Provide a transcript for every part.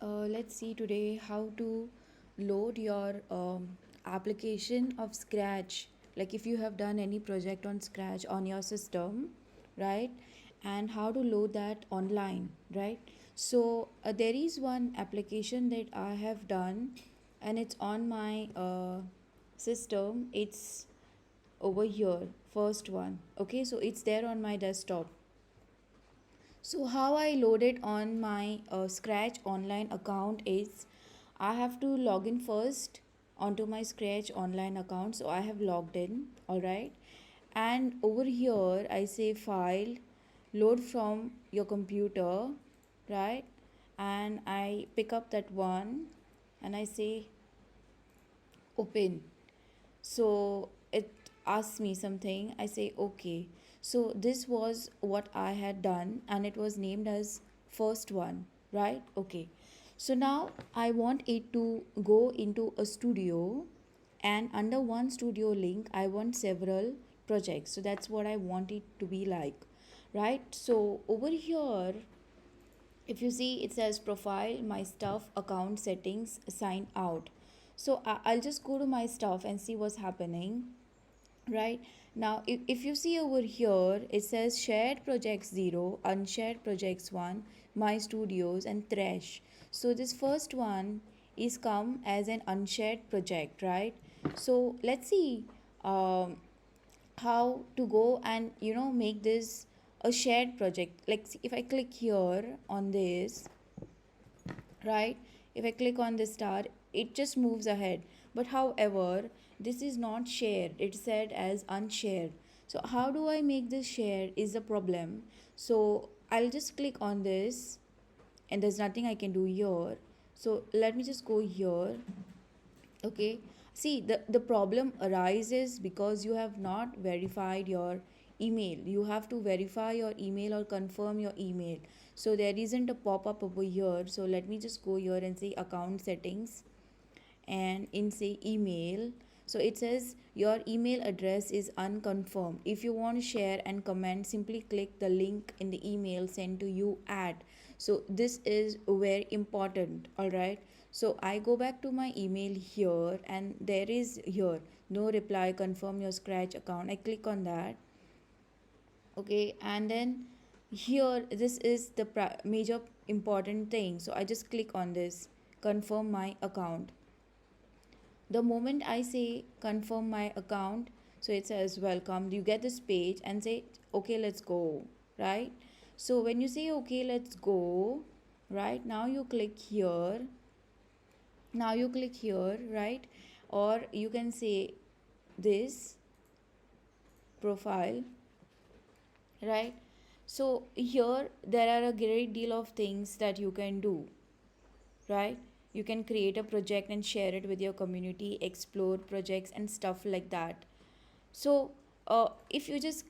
Let's see today how to load your application of Scratch. Like if you have done any project on Scratch on your system, right? And how to load that online, right? So there is one application that I have done, and it's on my system. It's over here, first one. Okay, so it's there on my desktop. So how I load it on my Scratch online account is I have to log in first onto my Scratch online account. So I have logged in, all right. And over here I say file, load from your computer, right? And I pick up that one and I say open. So it asks me something, I say okay. So this was what I had done and it was named as first one, right? Okay. So now I want it to go into a studio, and under one studio link I want several projects. So that's what I want it to be like, right? So over here, if you see, it says profile, my stuff, account settings, sign out. So I'll just go to my stuff and see what's happening. Right now, if you see over here, it says shared projects 0, unshared projects 1, my studios, and trash. So this first one is come as an unshared project, right? So let's see um, how to go and make this a shared project. Like see, if I click here on this, right, if I click on the star, it just moves ahead. But however, this is not shared, it's said as unshared. So how do I make this shared is the problem. So I'll just click on this, and there's nothing I can do here. So let me just go here. Okay, see, the problem arises because you have not verified your email. You have to verify your email or confirm your email. So there isn't a pop-up over here. So let me just go here and say account settings, and in say email. So it says your email address is unconfirmed. If you want to share and comment, simply click the link in the email sent to you at. So this is very important, all right. So I go back to my email here, and there is here no reply, confirm your Scratch account. I click on that. Okay, and then here this is the major important thing. So I just click on this, confirm my account. The moment I say confirm my account, so it says welcome, you get this page and say okay, let's go, right? So when you say okay, let's go, right, now you click here, right? Or you can say this profile, right? So here there are a great deal of things that you can do, right? You can create a project and share it with your community, explore projects and stuff like that. So if you just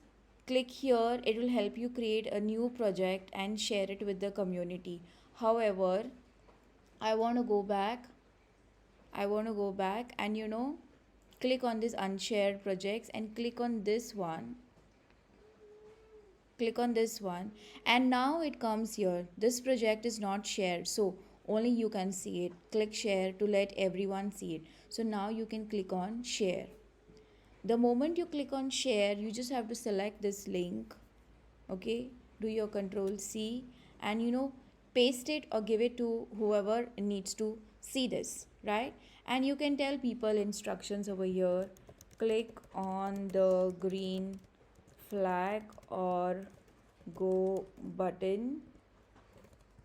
click here, it will help you create a new project and share it with the community. However, I want to go back. And click on this unshared projects and click on this one. Click on this one, and now it comes here. This project is not shared, so only you can see it. Click share to let everyone see it. So now you can click on share. The moment you click on share, you just have to select this link. Okay, do your control C, and paste it or give it to whoever needs to see this, right? And you can tell people instructions over here. Click on the green flag or go button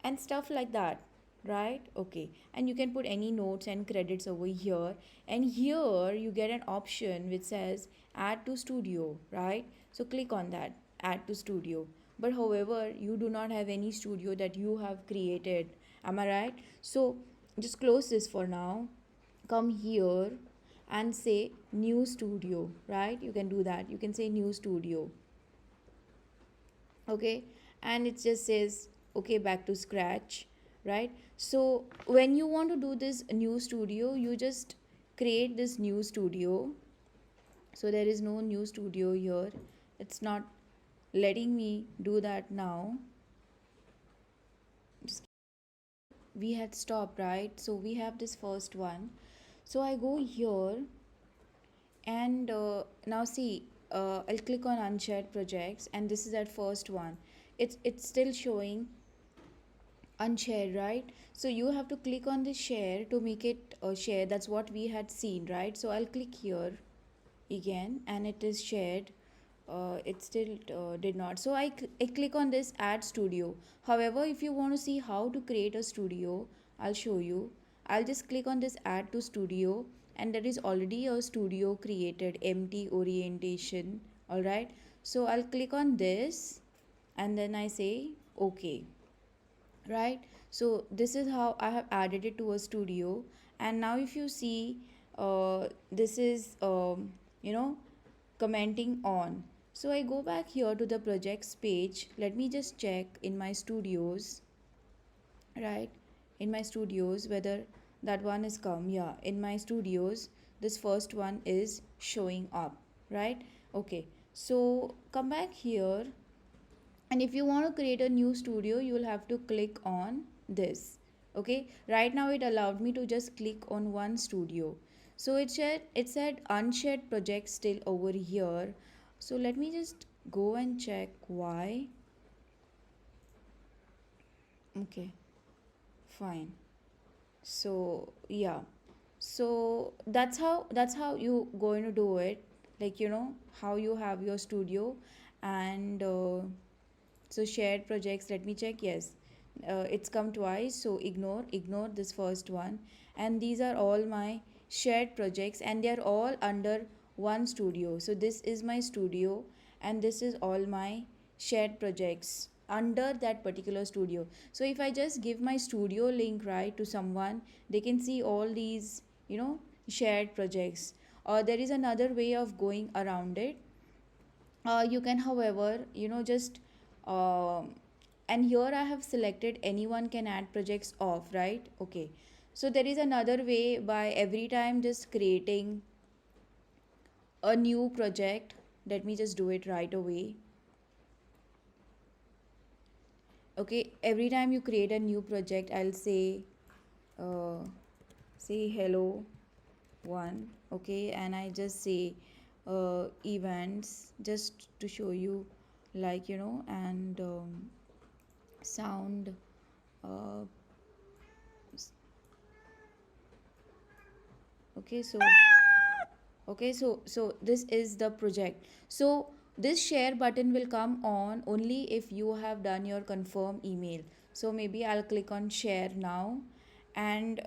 and stuff like that, right? Okay, and you can put any notes and credits over here, and here you get an option which says add to studio, right? So click on that, add to studio. But however, you do not have any studio that you have created, am I right? So just close this for now, come here and say new studio, right? You can do that, you can say new studio. Okay, and it just says okay, back to Scratch, right? So when you want to do this new studio, you just create this new studio. So there is no new studio here, it's not letting me do that now. Just we had stopped, right? So we have this first one. So I go here, and now see, I'll click on unshared projects, and this is that first one. It's still showing unshare, right? So you have to click on the share to make it share. That's what we had seen, right? So I'll click here again, and it is shared. It still did not. So I click on this add studio. However, if you want to see how to create a studio, I'll show you. I'll just click on this add to studio, and there is already a studio created, empty orientation. All right, so I'll click on this, and then I say okay, right? So this is how I have added it to a studio. And now if you see, this is commenting on. So I go back here to the projects page. Let me just check in my studios, right? In my studios whether that one is come. Yeah, in my studios this first one is showing up, right? Okay, so come back here, and if you want to create a new studio, you will have to click on this. Okay, right now it allowed me to just click on one studio. So it said unshared project still over here. So let me just go and check why. Okay, fine. So yeah, so that's how you going to do it, like how you have your studio. And so shared projects, let me check. Yes, it's come twice, so ignore this first one. And these are all my shared projects, and they are all under one studio. So this is my studio, and this is all my shared projects under that particular studio. So if I just give my studio link, right, to someone, they can see all these shared projects. Or there is another way of going around it. You can, however, just um and here I have selected anyone can add projects off, right? Okay, so there is another way by every time just creating a new project. Let me just do it right away. Okay, every time you create a new project, I'll uh, say hello one. Okay, and I just say events, just to show you, like and sound. uh, okay, so this is the project. So this share button will come on only if you have done your confirm email. So maybe I'll click on share now, and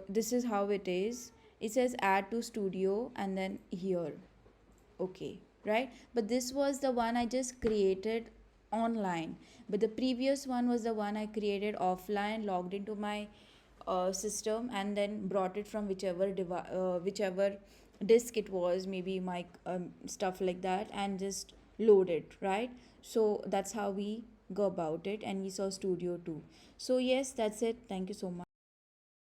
this is how it is. It says add to studio, and then here. Okay, right? But this was the one I just created online, but the previous one was the one I created offline, logged into my system, and then brought it from whichever disk it was, maybe my stuff like that, and just load it, right? So that's how we go about it, and we saw studio too. So yes, that's it. Thank you so much.